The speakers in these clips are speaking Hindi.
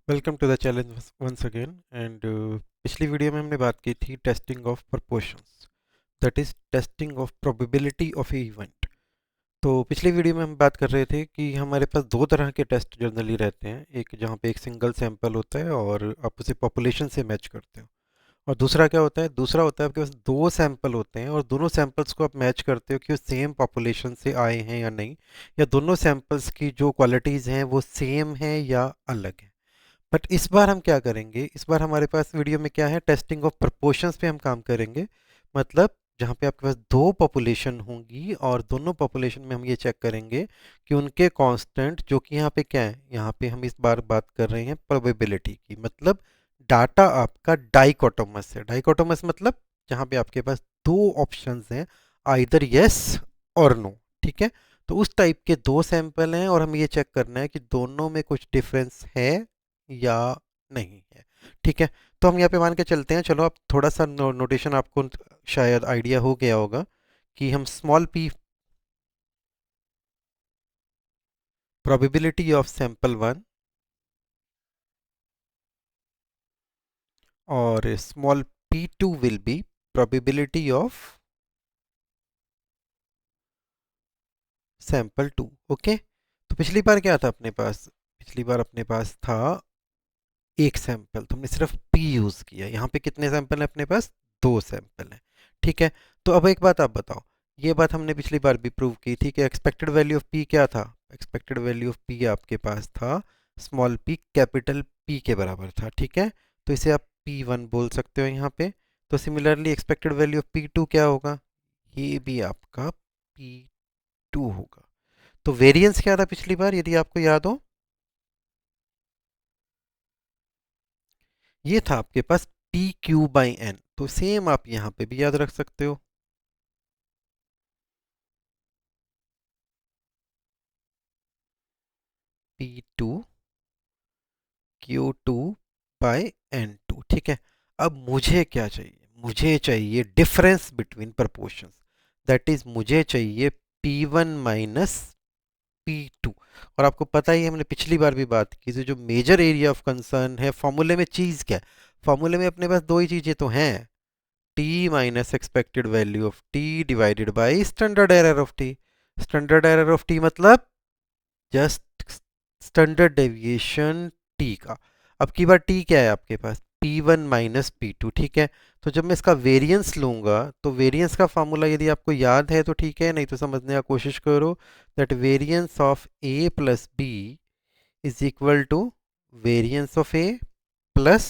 Welcome to the challenge once again and पिछली वीडियो में हमने बात की थी testing of proportions, that is testing of probability of a event. तो पिछली वीडियो में हम बात कर रहे थे कि हमारे पास दो तरह के टेस्ट जनरली रहते हैं, एक जहाँ पे एक सिंगल सैंपल होता है और आप उसे पॉपुलेशन से मैच करते हो, और दूसरा क्या होता है, दूसरा होता है आपके पास दो सैंपल होते हैं और दोनों सैंपल्स को आप मैच करते हो कि वो सेम पॉपुलेशन से आए हैं या नहीं, या दोनों सैंपल्स की जो क्वालिटीज़ हैं वो सेम है या अलग है। बट इस बार हम क्या करेंगे, इस बार हमारे पास वीडियो में क्या है, टेस्टिंग ऑफ प्रपोर्शंस पे हम काम करेंगे। मतलब जहाँ पे आपके पास दो पॉपुलेशन होंगी और दोनों पॉपुलेशन में हम ये चेक करेंगे कि उनके कांस्टेंट, जो कि यहाँ पे क्या है, यहाँ पे हम इस बार बात कर रहे हैं प्रोबेबिलिटी की। मतलब डाटा आपका डाइकोटोमस है। डाइकोटोमस मतलब जहाँ पे आपके पास दो ऑप्शंस हैं, आइदर यस और नो। ठीक है, तो उस टाइप के दो सैंपल हैं और हमें ये चेक करना है कि दोनों में कुछ डिफरेंस है या नहीं है। ठीक है, तो हम यहाँ पे मान के चलते हैं। चलो, अब थोड़ा सा नोटेशन आपको शायद आइडिया हो गया होगा कि हम small p probability of sample one और small p two will be probability of sample two. Okay, तो पिछली बार क्या था अपने पास, पिछली बार अपने पास था एक सैंपल, तो हमने सिर्फ पी यूज किया। यहाँ पे कितने सैंपल हैं अपने पास, दो सैंपल हैं। ठीक है, तो अब एक बात आप बताओ, ये बात हमने पिछली बार भी प्रूव की थी कि एक्सपेक्टेड वैल्यू ऑफ पी क्या था। एक्सपेक्टेड वैल्यू ऑफ पी आपके पास था स्मॉल पी कैपिटल पी के बराबर था। ठीक है, तो इसे आप पी वन बोल सकते हो यहाँ पे। तो similarly expected value of P two क्या होगा, ये भी आपका पी टू होगा। तो वेरिएंस क्या था पिछली बार, यदि आपको याद हो, ये था आपके पास पी क्यू बाई एन। तो सेम आप यहाँ पे भी याद रख सकते हो, P two Q two by N two. ठीक है, अब मुझे क्या चाहिए, मुझे चाहिए difference between proportions. That is मुझे चाहिए P one minus P two. और आपको पता ही है, हमने पिछली बार भी बात की थी, जो मेजर एरिया ऑफ कंसर्न है फॉर्मूले में, चीज़ क्या है, फॉर्मूले में अपने पास दो ही चीज़ें तो हैं, t minus expected value of t divided by standard error of t. Standard error of t मतलब जस्ट स्टैंडर्ड डेविएशन टी का। अब की बार टी क्या है आपके पास, p one minus P two. ठीक है, तो जब मैं इसका वेरिएंस लूंगा, तो वेरिएंस का फार्मूला यदि आपको याद है तो ठीक है, नहीं तो समझने का कोशिश करो। That variance of A plus B is equal to variance of A plus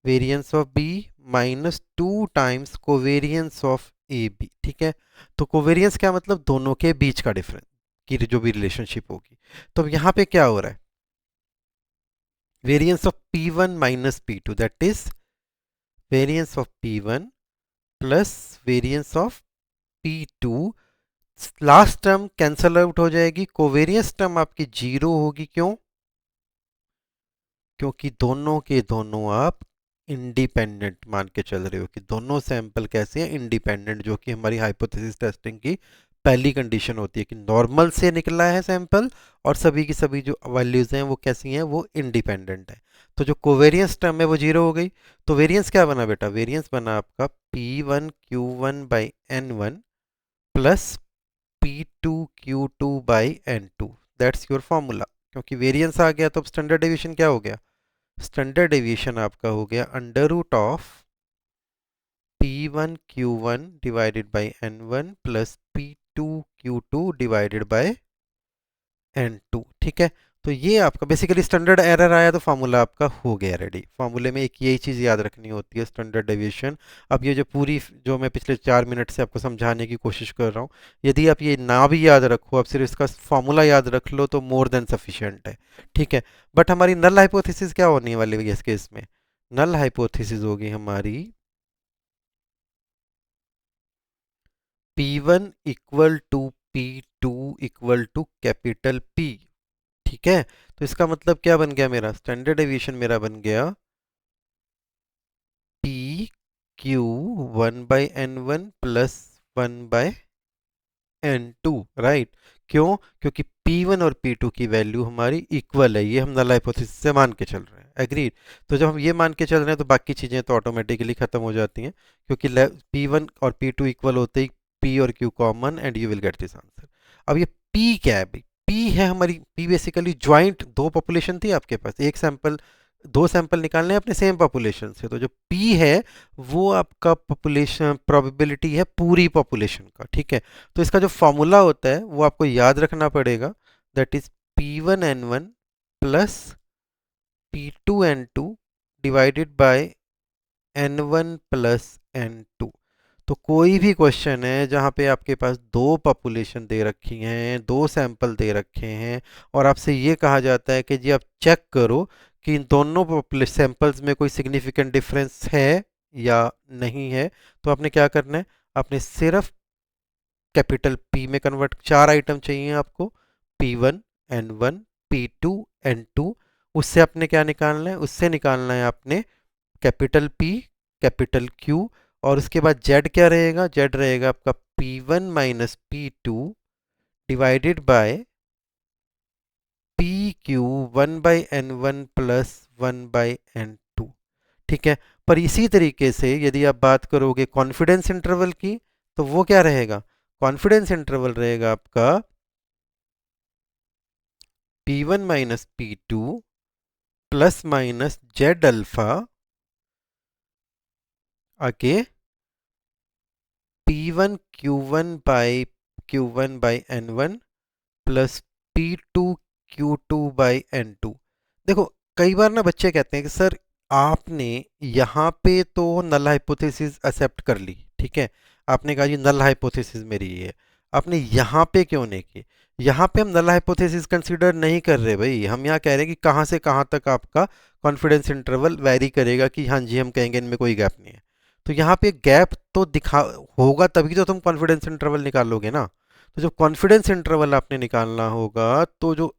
variance of B minus two times covariance of A B. ठीक है, तो कोवेरियंस क्या मतलब, दोनों के बीच का डिफरेंस की जो भी रिलेशनशिप होगी। तो अब यहाँ पे क्या हो रहा है, variance of P one minus P two, that is variance of P one plus variance of P two. Last term cancel out हो जाएगी, कोवेरियंस टर्म आपकी जीरो होगी। क्यों, क्योंकि दोनों के दोनों आप इंडिपेंडेंट मान के चल रहे हो कि दोनों सैंपल कैसे हैं, इंडिपेंडेंट, जो कि हमारी हाइपोथेसिस टेस्टिंग की पहली कंडीशन होती है कि नॉर्मल से निकला है सैंपल और सभी की सभी जो वैल्यूज हैं वो कैसी हैं, वो इंडिपेंडेंट है। तो जो कोवेरियंस टर्म है वो जीरो हो गई। तो वेरियंस क्या बना बेटा, वेरियंस बना आपका P one Q one by N one plus P two Q two by N two. That's your formula. क्योंकि वेरियंस आ गया तो अब स्टैंडर्ड डेविएशन क्या हो गया, स्टैंडर्ड डेविएशन आपका हो गया under root of P one Q one divided by N one plus P two Q two divided by N two. ठीक है, तो ये आपका बेसिकली स्टैंडर्ड एरर आया तो फार्मूला आपका हो गया रेडी। फार्मूले में एक यही चीज़ याद रखनी होती है, स्टैंडर्ड डेविएशन। अब ये जो पूरी, जो मैं पिछले 4 मिनट से आपको समझाने की कोशिश कर रहा हूँ, यदि आप ये ना भी याद रखो, आप सिर्फ इसका फार्मूला याद रख लो तो मोर देन सफिशिएंट है। ठीक है, बट हमारी नल हाइपोथेसिस क्या होने वाली है इस केस में, नल हाइपोथेसिस होगी हमारी P1 equal to P2 equal to capital P। ठीक है, तो इसका मतलब क्या बन गया, मेरा स्टैंडर्ड डेविएशन मेरा बन गया P Q one by N one plus one by N two. Right, क्यों, क्योंकि P1 और P2 की वैल्यू हमारी इक्वल है, ये हम नल हाइपोथेसिस से मान के चल रहे हैं। एग्रीड। तो जब हम ये मान के चल रहे हैं तो बाकी चीज़ें तो ऑटोमेटिकली ख़त्म हो जाती हैं, क्योंकि P1 और P2 इक्वल होते ही P और Q common, and you will get this answer. अब ये P क्या है भाई? P है हमारी, P बेसिकली ज्वाइंट, दो पॉपुलेशन थी आपके पास, एक सैंपल, दो सैंपल निकालने हैं अपने सेम पॉपुलेशन से, तो जो P है वो आपका पॉपुलेशन प्रोबेबिलिटी है पूरी पॉपुलेशन का, ठीक है। तो इसका जो फॉर्मूला होता है वो आपको याद रखना पड़ेगा, that is P1N1 plus P2N2 divided by N1 plus N2। तो कोई भी क्वेश्चन है जहाँ पे आपके पास दो पॉपुलेशन दे रखी हैं, दो सैंपल दे रखे हैं, और आपसे ये कहा जाता है कि जी आप चेक करो कि इन दोनों सैंपल्स में कोई सिग्निफिकेंट डिफरेंस है या नहीं है, तो आपने क्या करना है, आपने सिर्फ कैपिटल P में कन्वर्ट, चार आइटम चाहिए आपको, P1, N1, P2, N2। उससे आपने क्या निकालना है, उससे निकालना है आपने कैपिटल P, कैपिटल Q, और उसके बाद Z क्या रहेगा, Z रहेगा आपका P1 minus P2 divided by PQ 1/N1 plus 1/N2, ठीक है। पर इसी तरीके से यदि आप बात करोगे कॉन्फिडेंस इंटरवल की, तो वो क्या रहेगा, कॉन्फिडेंस इंटरवल रहेगा आपका P1 minus P2 plus minus Z alpha आके P1 Q1 by N1 plus P2 Q2 by N2। देखो, कई बार ना बच्चे कहते हैं कि सर आपने यहाँ पे तो नल हाइपोथेसिस एक्सेप्ट कर ली, ठीक है, आपने कहा जी नल हाइपोथेसिस मेरी ये है, आपने यहाँ पे क्यों नहीं की? यहाँ पे हम नल हाइपोथेसिस कंसीडर नहीं कर रहे भाई, हम यहाँ कह रहे हैं कि कहाँ से कहाँ तक आपका कॉन्फिडेंस इंटरवल वैरी करेगा, कि हाँ जी हम कहेंगे इनमें कोई गैप नहीं है। तो यहाँ पे गैप तो दिखा होगा तभी तो तुम कॉन्फिडेंस इंटरवल निकालोगे ना। तो जब कॉन्फिडेंस इंटरवल आपने निकालना होगा तो जो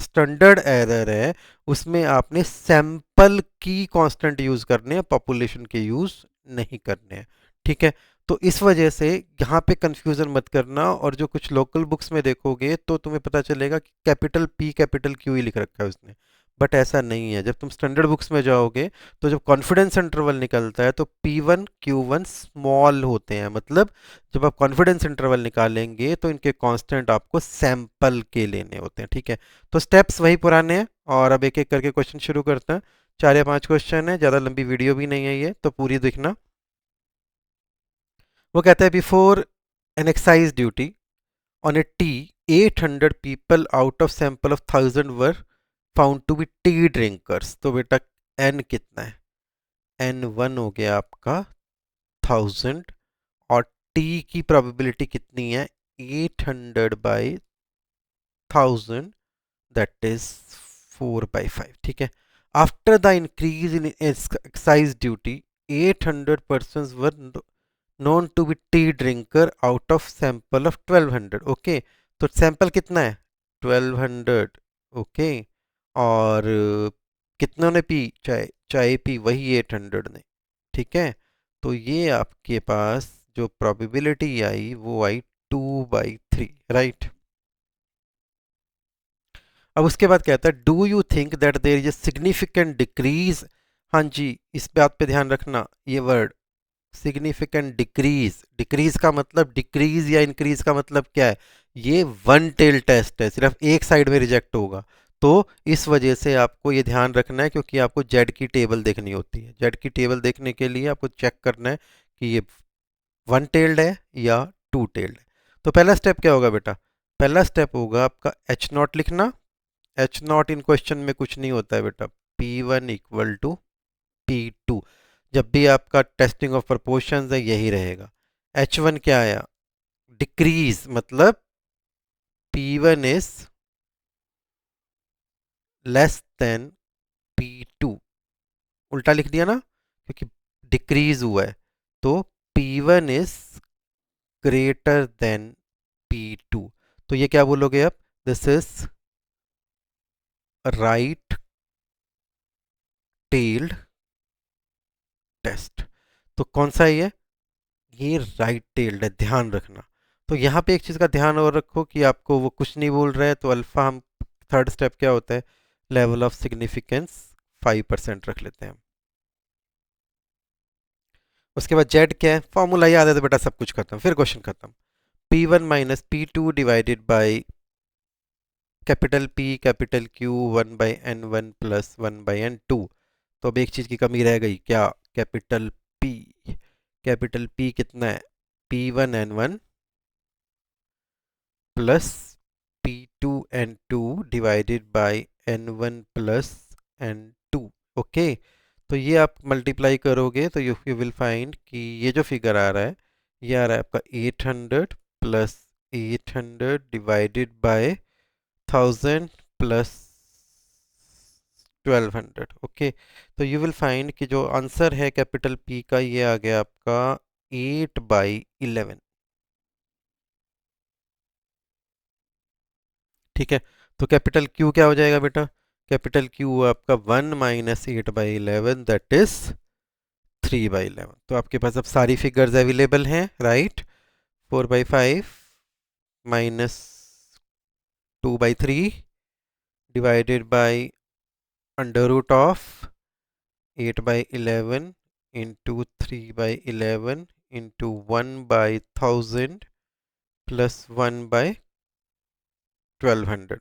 स्टैंडर्ड एरर है उसमें आपने सैंपल की कांस्टेंट यूज करने हैं, पॉपुलेशन के यूज नहीं करने हैं, ठीक है। तो इस वजह से यहाँ पे कंफ्यूजन मत करना, और जो कुछ लोकल बुक्स में देखोगे तो तुम्हें पता चलेगा कि कैपिटल P कैपिटल Q ही लिख रखा है उसने, बट ऐसा नहीं है। जब तुम स्टैंडर्ड बुक्स में जाओगे तो जब कॉन्फिडेंस इंटरवल निकलता है तो P1 Q1 स्मॉल होते हैं, मतलब जब आप कॉन्फिडेंस इंटरवल निकालेंगे तो इनके कांस्टेंट आपको सैंपल के लेने होते हैं, ठीक है। तो स्टेप्स वही पुराने हैं, और अब एक एक करके क्वेश्चन शुरू करते हैं। 4 या 5 क्वेश्चन है, ज़्यादा लंबी वीडियो भी नहीं है ये, तो पूरी देखना। वो कहता है before an excise duty on a tea 800 people out of sample of 1000 were found to be tea drinkers. तो बेटा एन कितना है, N1 हो गया आपका 1000, और टी की प्रोबेबिलिटी कितनी है, 800/1000, दैट इज 4/5, ठीक है। After the increase in excise duty 800 persons were known to be tea drinker out of sample of 1200, okay. तो सैंपल कितना है, 1200, ओके। और कितनों ने पी चाय, चाय पी वही 800 ने, ठीक है। तो ये आपके पास जो प्रोबेबिलिटी आई वो आई 2/3, राइट। अब उसके बाद कहता है do you think that there is a significant decrease. हाँ जी, इस बात पे ध्यान रखना, ये वर्ड सिग्निफिकेंट डिक्रीज, डिक्रीज का मतलब, डिक्रीज या इंक्रीज का मतलब क्या है, ये वन टेल टेस्ट है, सिर्फ एक साइड में रिजेक्ट होगा। तो इस वजह से आपको ये ध्यान रखना है, क्योंकि आपको जेड की टेबल देखनी होती है। जेड की टेबल देखने के लिए आपको चेक करना है कि ये वन टेल्ड है या टू टेल्ड है। तो पहला स्टेप क्या होगा बेटा, पहला स्टेप होगा आपका एच नॉट लिखना। एच नॉट इन क्वेश्चन में कुछ नहीं होता है बेटा, P1 इक्वल टू P2, जब भी आपका टेस्टिंग ऑफ प्रपोर्शंस है यही रहेगा। H1 क्या आया, डिक्रीज, मतलब P1 is less then P2, उल्टा लिख दिया ना, क्योंकि डिक्रीज हुआ है। तो P1 is greater than P2। तो ये क्या बोलोगे आप, this is right tailed test. तो कौन सा है ये राइट टेल्ड है, ध्यान रखना। तो यहाँ पे एक चीज़ का ध्यान और रखो कि आपको वो कुछ नहीं बोल रहा है, तो अल्फ़ा हम थर्ड स्टेप क्या होता है, लेवल ऑफ सिग्निफिकेंस 5% रख लेते हैं। उसके बाद जेड क्या है, फॉर्मूला याद है तो बेटा सब कुछ खत्म, फिर क्वेश्चन खत्म। P1 minus P2 divided by capital P capital Q 1/n1 plus 1/n2। तो अब एक चीज़ की कमी रह गई, क्या, कैपिटल P। कैपिटल P कितना है, P1n1 plus P2n2 divided by n1 plus n2। Okay, तो ये आप मल्टीप्लाई करोगे तो यू विल फाइंड कि ये जो फिगर आ रहा है, ये आ रहा है आपका 800 plus 800 divided by 1000 plus 1200। Okay, तो यू विल फाइंड कि जो आंसर है कैपिटल P का, ये आ गया आपका 8/11। ठीक है, तो कैपिटल Q क्या हो जाएगा बेटा, कैपिटल Q आपका 1 माइनस 8/11 दैट इज 3/11। तो आपके पास अब सारी फिगर्स अवेलेबल हैं, right. 4/5 minus 2/3 divided by under root of 8/11 into 3/11 into 1/1000 plus 1/1200।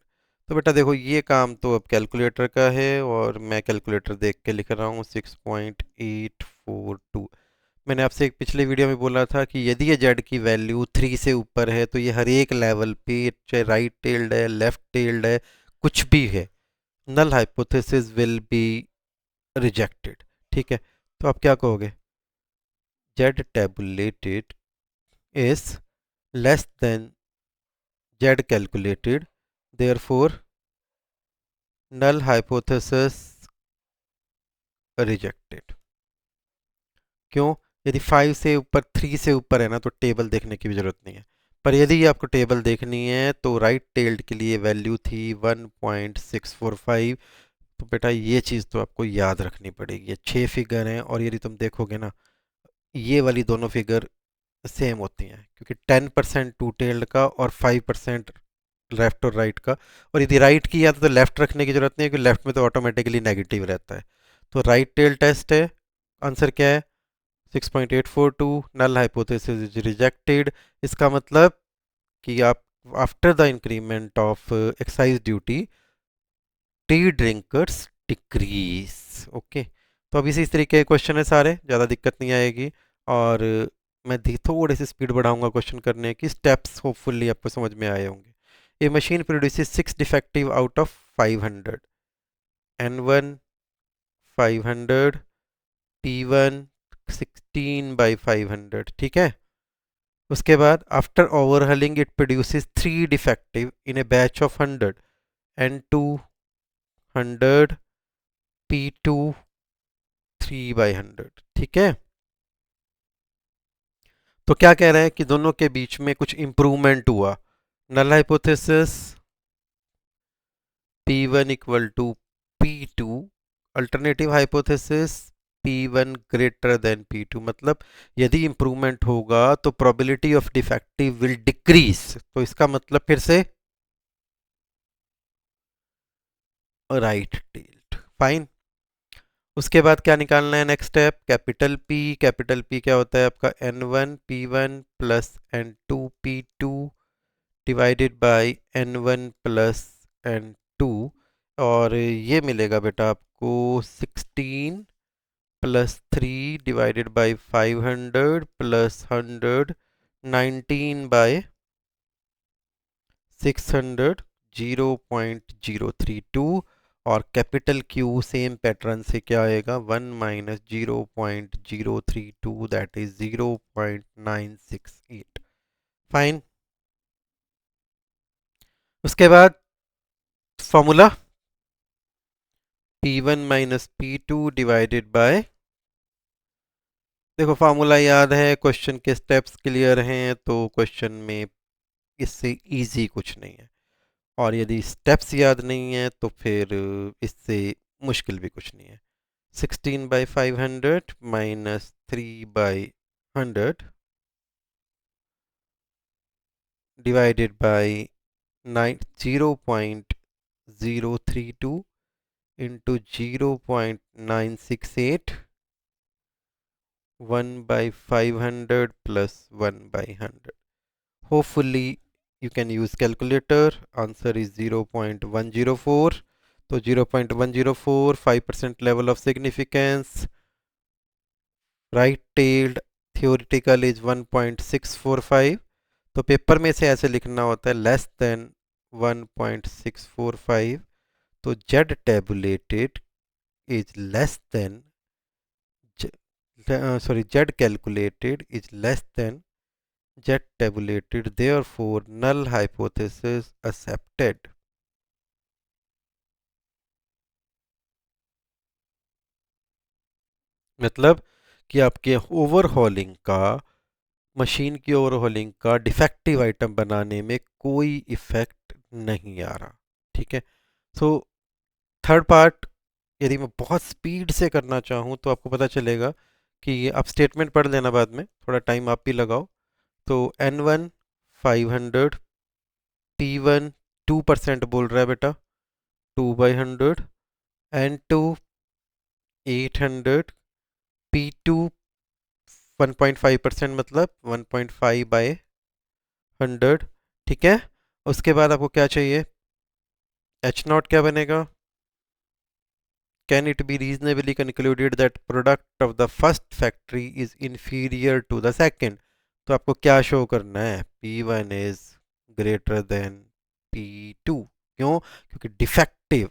तो बेटा देखो, ये काम तो अब कैलकुलेटर का है, और मैं कैलकुलेटर देख के लिख रहा हूँ 6.842। मैंने आपसे एक पिछले वीडियो में बोला था कि यदि ये जेड की वैल्यू 3 से ऊपर है तो ये हर एक लेवल पे, चाहे राइट टेल्ड है, लेफ्ट टेल्ड है, कुछ भी है, null hypothesis will be rejected. ठीक है, तो आप क्या कहोगे, Z tabulated is less than Z calculated, therefore null hypothesis rejected. क्यों, यदि 5 से ऊपर, 3 से ऊपर है ना, तो टेबल देखने की भी जरूरत नहीं है। पर यदि आपको टेबल देखनी है तो राइट टेल्ड के लिए वैल्यू थी 1.645। तो बेटा ये चीज़ तो आपको याद रखनी पड़ेगी। ये 6 फिगर हैं, और यदि तुम देखोगे ना, ये वाली दोनों फिगर सेम होती हैं, क्योंकि 10% टू टेल्ड का और 5% लेफ्ट और राइट का। और यदि राइट की याद तो लेफ्ट रखने की जरूरत नहीं है, क्योंकि लेफ्ट में तो ऑटोमेटिकली नेगेटिव रहता है। तो राइट टेल टेस्ट है, आंसर क्या है, 6.842। Null hypothesis is rejected. इसका मतलब कि आप after the increment of excise duty tea drinkers decrease. Okay, तो अभी से इस तरीके के क्वेश्चन है सारे, ज़्यादा दिक्कत नहीं आएगी। और मैं थोड़े से स्पीड बढ़ाऊंगा क्वेश्चन करने की, स्टेप्स होपफुली आपको समझ में आए होंगे। A machine produces 6 defective out of 500, N1 500, P1 16/500। ठीक है, उसके बाद after overhauling it produces 3 defective in a batch of 100, N2 100, P2 3/100। ठीक है, तो क्या कह रहे हैं कि दोनों के बीच में कुछ इंप्रूवमेंट हुआ। Null hypothesis P1 equal to P2, alternative hypothesis P1 greater than P2। मतलब यदि इंप्रूवमेंट होगा तो probability of defective will decrease. तो इसका मतलब फिर से राइट टेल्ड, फाइन। उसके बाद क्या निकालना है, next step, capital P। Capital P क्या होता है आपका, N1 P1 plus N2 P2 divided by N1 plus N2। और ये मिलेगा बेटा आपको 16 प्लस 3 डिवाइडेड बाय 500 प्लस 100, 19/600, 0.032। और कैपिटल Q सेम पैटर्न से क्या आएगा, 1 माइनस 0.032 दैट इज 0.968। फाइन। उसके बाद formula P1 minus P2 divided by, देखो फार्मूला याद है, क्वेश्चन के स्टेप्स क्लियर हैं, तो क्वेश्चन में इससे इजी कुछ नहीं है। और यदि स्टेप्स याद नहीं है तो फिर इससे मुश्किल भी कुछ नहीं है। 16/500 minus 3/100 divided by 0.032 into 0.968 1 by 500 plus 1 by 100. Hopefully you can use calculator. Answer is 0.104. So 0.104, 5% level of significance. Right tailed theoretical is 1.645. तो पेपर में से ऐसे लिखना होता है लेस देन 1.645. तो Z tabulated is less than z calculated is less than z tabulated, therefore null hypothesis accepted. मतलब कि आपके ओवरहॉलिंग का, मशीन की ओवरहॉलिंग का डिफेक्टिव आइटम बनाने में कोई इफेक्ट नहीं आ रहा. ठीक है. सो थर्ड पार्ट यदि मैं बहुत स्पीड से करना चाहूँ तो आपको पता चलेगा कि ये आप स्टेटमेंट पढ़ लेना बाद में, थोड़ा टाइम आप भी लगाओ. तो N1 500, P1 2% बोल रहा है बेटा, 2/100, N2 800, P2 1.5% मतलब 1.5/100. ठीक है. उसके बाद आपको क्या चाहिए, H0 क्या बनेगा. Can it be reasonably concluded that product of the first factory is inferior to the second? तो आपको क्या शो करना है, P1 is greater than P2. क्यों, क्योंकि डिफेक्टिव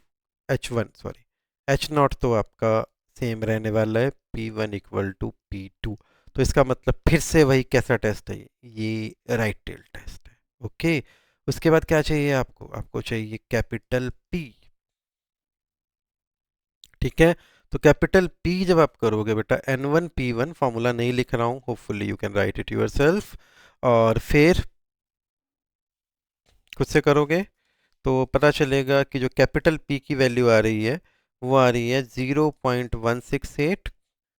H0 तो आपका सेम रहने वाला है, P1 इक्वल टू P2. तो इसका मतलब फिर से वही कैसा टेस्ट है, ये राइट टेल टेस्ट है. ओके. उसके बाद क्या चाहिए आपको, आपको चाहिए कैपिटल P. ठीक है. तो कैपिटल P जब आप करोगे बेटा, N1 P1 फॉर्मूला नहीं लिख रहा हूँ, hopefully you can write it yourself. और फिर खुद से करोगे तो पता चलेगा कि जो कैपिटल P की वैल्यू आ रही है वो आ रही है 0.168.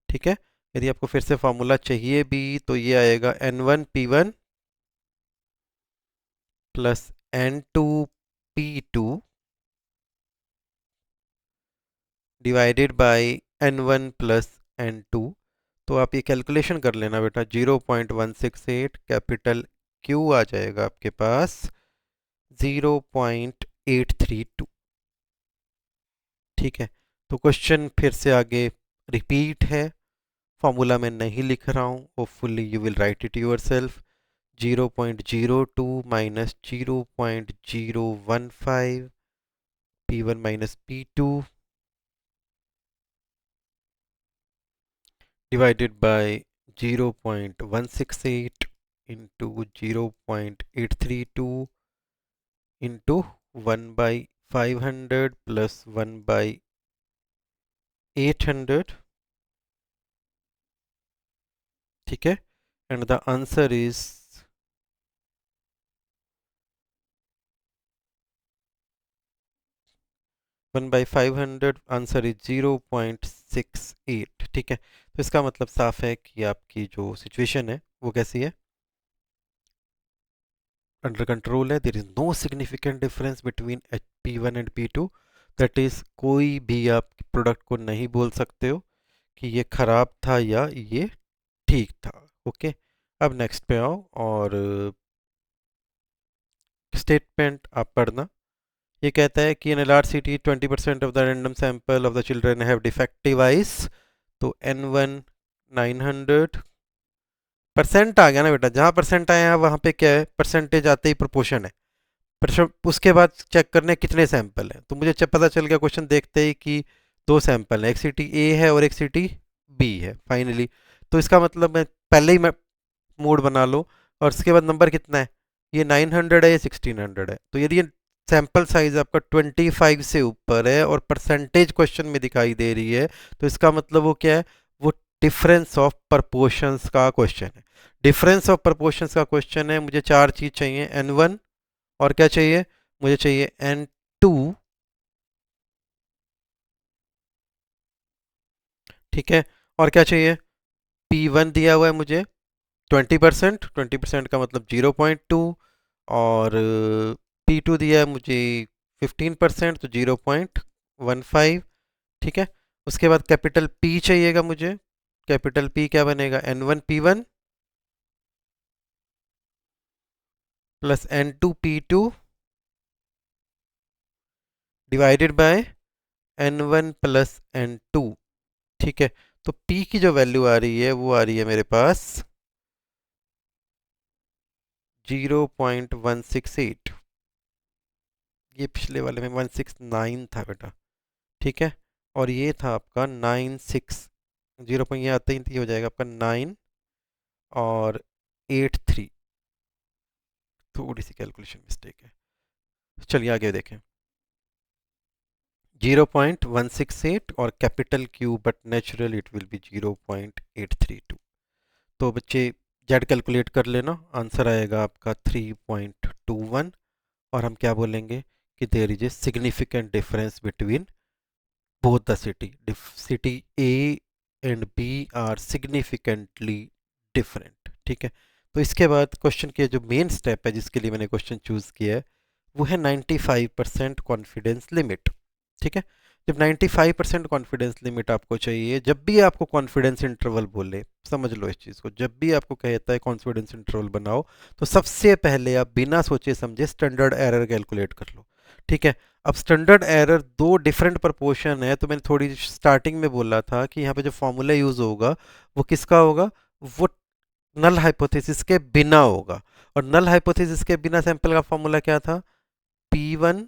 ठीक है. यदि आपको फिर से फॉर्मूला चाहिए भी तो ये आएगा N1 P1 plus N2 P2 divided by N1 plus N2. तो आप ये कैलकुलेशन कर लेना बेटा, 0.168 कैपिटल Q आ जाएगा आपके पास 0.832. ठीक है. तो क्वेश्चन फिर से आगे रिपीट है, फॉर्मूला में नहीं लिख रहा हूँ, hopefully you will write it your self. 0.02 minus 0.015 P1 minus P2 divided by 0.168 into 0.832 into 1 by 500 plus 1 by 800. ठीक है. And the answer is 1 by 500, answer is 0.68. ठीक है. तो इसका मतलब साफ है कि आपकी जो सिचुएशन है वो कैसी है, अंडर कंट्रोल है. There is no significant difference between P1 and P2. That is कोई भी आप प्रोडक्ट को नहीं बोल सकते हो कि ये खराब था या ये ठीक था. ओके. अब नेक्स्ट पे आओ और स्टेटमेंट आप पढ़ना. ये कहता है कि इन LRCT 20% of the random sample of the children have defective eyes. तो N1 900 परसेंट आ गया ना बेटा, जहाँ परसेंट आया है वहाँ पे क्या है, परसेंटेज आते ही प्रोपोर्शन है. उसके बाद चेक करने कितने सैंपल हैं. तो मुझे पता चल गया क्वेश्चन देखते ही कि दो सैंपल है, एक सिटी ए है और एक सिटी बी है फाइनली. तो इसका मतलब मैं पहले ही मैं मोड बना लो और उसके बाद नंबर कितना है, ये 900 है, ये 1600 है. तो यदि ये सैंपल साइज आपका 25 से ऊपर है और परसेंटेज क्वेश्चन में दिखाई दे रही है, तो इसका मतलब वो क्या है, वो डिफरेंस ऑफ प्रपोर्शंस का क्वेश्चन है. डिफरेंस ऑफ प्रपोर्शंस का क्वेश्चन है. मुझे चार चीज चाहिए, N1 और क्या चाहिए, मुझे चाहिए N2. ठीक है. और क्या चाहिए, P1 दिया हुआ है मुझे 20%, 20% का मतलब 0.2. और P2 दिया है मुझे 15%, तो 0.15। ठीक है, उसके बाद कैपिटल P चाहिएगा मुझे। कैपिटल P क्या बनेगा, N1P1 plus N2P2 divided by N1 plus N2। ठीक है, तो P की जो वैल्यू आ रही है वो आ रही है मेरे पास 0.168। ये पिछले वाले में 169 था बेटा। ठीक है, और ये था आपका 96। 0 पॉइंट ये आते ही ये हो जाएगा आपका 9 और 83। थोड़ी सी कैलकुलेशन मिस्टेक है, चलिए आगे देखें। 0.168 और capital Q, but natural it will be 0.832। तो बच्चे जेड कैलकुलेट कर लेना, आंसर आएगा आपका 3.21। और हम क्या बोलेंगे कि there is a significant difference between both the city A and B are significantly different। ठीक है, तो इसके बाद क्वेश्चन के जो मेन स्टेप है जिसके लिए मैंने क्वेश्चन चूज किया है वो है 95% कॉन्फिडेंस लिमिट। ठीक है, जब 95% कॉन्फिडेंस लिमिट आपको चाहिए, जब भी आपको कॉन्फिडेंस इंटरवल बोले, समझ लो इस चीज़ को, जब भी आपको कहता है कॉन्फिडेंस इंटरवल बनाओ, तो सबसे पहले आप बिना सोचे समझे स्टैंडर्ड एरर कैलकुलेट कर लो। ठीक है, अब स्टैंडर्ड एरर दो डिफरेंट प्रपोर्शन है, तो मैंने थोड़ी स्टार्टिंग में बोला था कि यहाँ पे जो फॉर्मूला यूज होगा वो किसका होगा, वो नल हाइपोथेसिस के बिना होगा। और नल हाइपोथेसिस के बिना सैंपल का फॉर्मूला क्या था, P1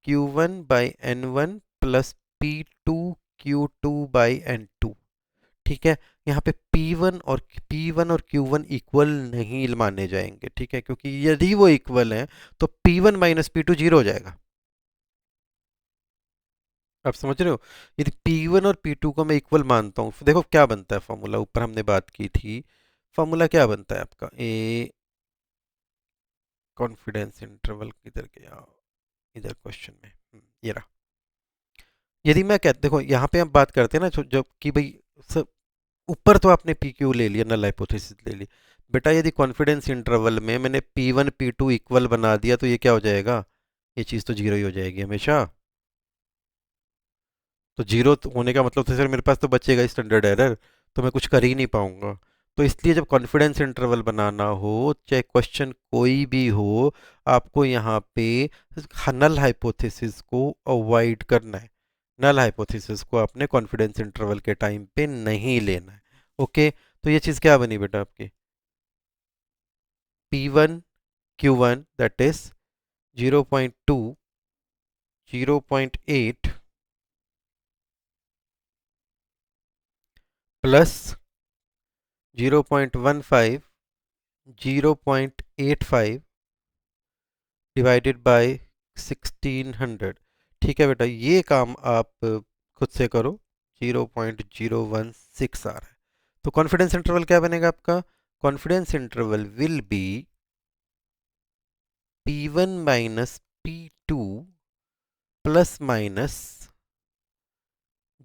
Q1/N1 plus P2 Q2/N2। ठीक है, यहाँ पे P1 और Q1 इक्वल नहीं माने जाएंगे। ठीक है, क्योंकि यदि वो इक्वल हैं तो P1 माइनस P2 जीरो हो जाएगा। आप समझ रहे हो, यदि P1 और P2 को मैं इक्वल मानता हूँ, देखो क्या बनता है फॉर्मूला, ऊपर हमने बात की थी। फॉर्मूला क्या बनता है आपका, ए कॉन्फिडेंस इंटरवल किधर गया, इधर क्वेश्चन में, ये रहा। यदि मैं कहता, देखो यहाँ पे हम बात करते हैं ना जब कि भाई सब ऊपर तो आपने पी क्यू ले लिया, नल हाइपोथेसिस ले ली। बेटा यदि कॉन्फिडेंस इंटरवल में मैंने P1 P2 इक्वल बना दिया तो ये क्या हो जाएगा, ये चीज़ तो जीरो ही हो जाएगी हमेशा। तो जीरो होने का मतलब तो सर मेरे पास तो बचेगा स्टैंडर्ड एरर, तो मैं कुछ कर ही नहीं पाऊंगा। तो इसलिए जब कॉन्फिडेंस इंटरवल बनाना हो, चाहे क्वेश्चन कोई भी हो, आपको यहाँ पे नल हाइपोथेसिस को अवॉइड करना है। नल हाइपोथेसिस को आपने कॉन्फिडेंस इंटरवल के टाइम पे नहीं लेना है। ओके, तो ये चीज़ क्या बनी बेटा आपकी, P1 Q1 that is 0.2 0.8 plus 0.15 0.85 divided by 1600। ठीक है बेटा, ये काम आप खुद से करो। 0.016 आ रहा है, तो कॉन्फिडेंस इंटरवल क्या बनेगा आपका, confidence interval will be P1 minus P2 plus minus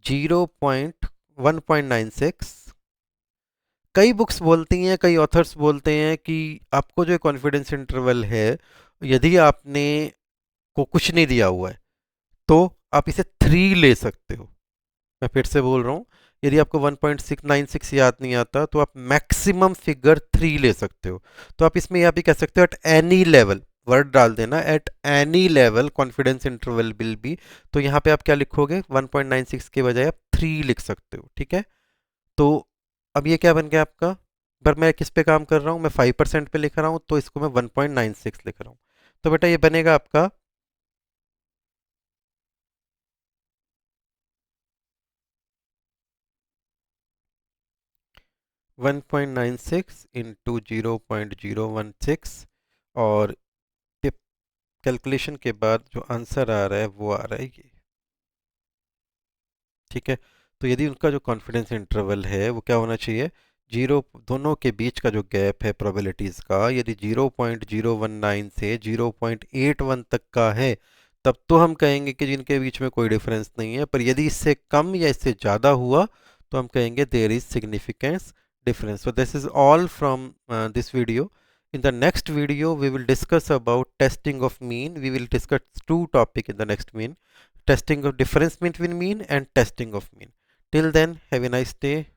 0.1.96। कई बुक्स बोलती हैं, कई ऑथर्स बोलते हैं कि आपको जो कॉन्फिडेंस इंटरवल है, यदि आपने को कुछ नहीं दिया हुआ है तो आप इसे 3 ले सकते हो। मैं फिर से बोल रहा हूँ, यदि आपको 1.696 याद नहीं आता तो आप मैक्सिमम फिगर 3 ले सकते हो। तो आप इसमें यह भी कह सकते हो एट एनी लेवल, वर्ड डाल देना, at any level confidence interval will be. तो यहाँ पे आप क्या लिखोगे, 1.96 के बजाय आप 3 लिख सकते हो। ठीक है, तो अब ये क्या बन गया आपका, पर मैं किस पे काम कर रहा हूँ, मैं 5% पे लिख रहा हूँ, तो इसको मैं 1.96 लिख रहा हूँ। तो बेटा ये बनेगा आपका 1.96 इंटू 0.016। और कैलकुलेशन के बाद जो आंसर आ रहा है वो आ रहा है ये। ठीक है, तो यदि उनका जो कॉन्फिडेंस इंटरवल है वो क्या होना चाहिए, जीरो, दोनों के बीच का जो गैप है प्रोबेबिलिटीज़ का, यदि 0.019 से 0.81 तक का है, तब तो हम कहेंगे कि जिनके बीच में कोई डिफरेंस नहीं है। पर यदि इससे कम या इससे ज़्यादा हुआ तो हम कहेंगे there is significance difference. So this is all from this video. In the next video, we will discuss about testing of mean. We will discuss two topics in the next mean: testing of difference between mean and testing of mean. Till then, have a nice day.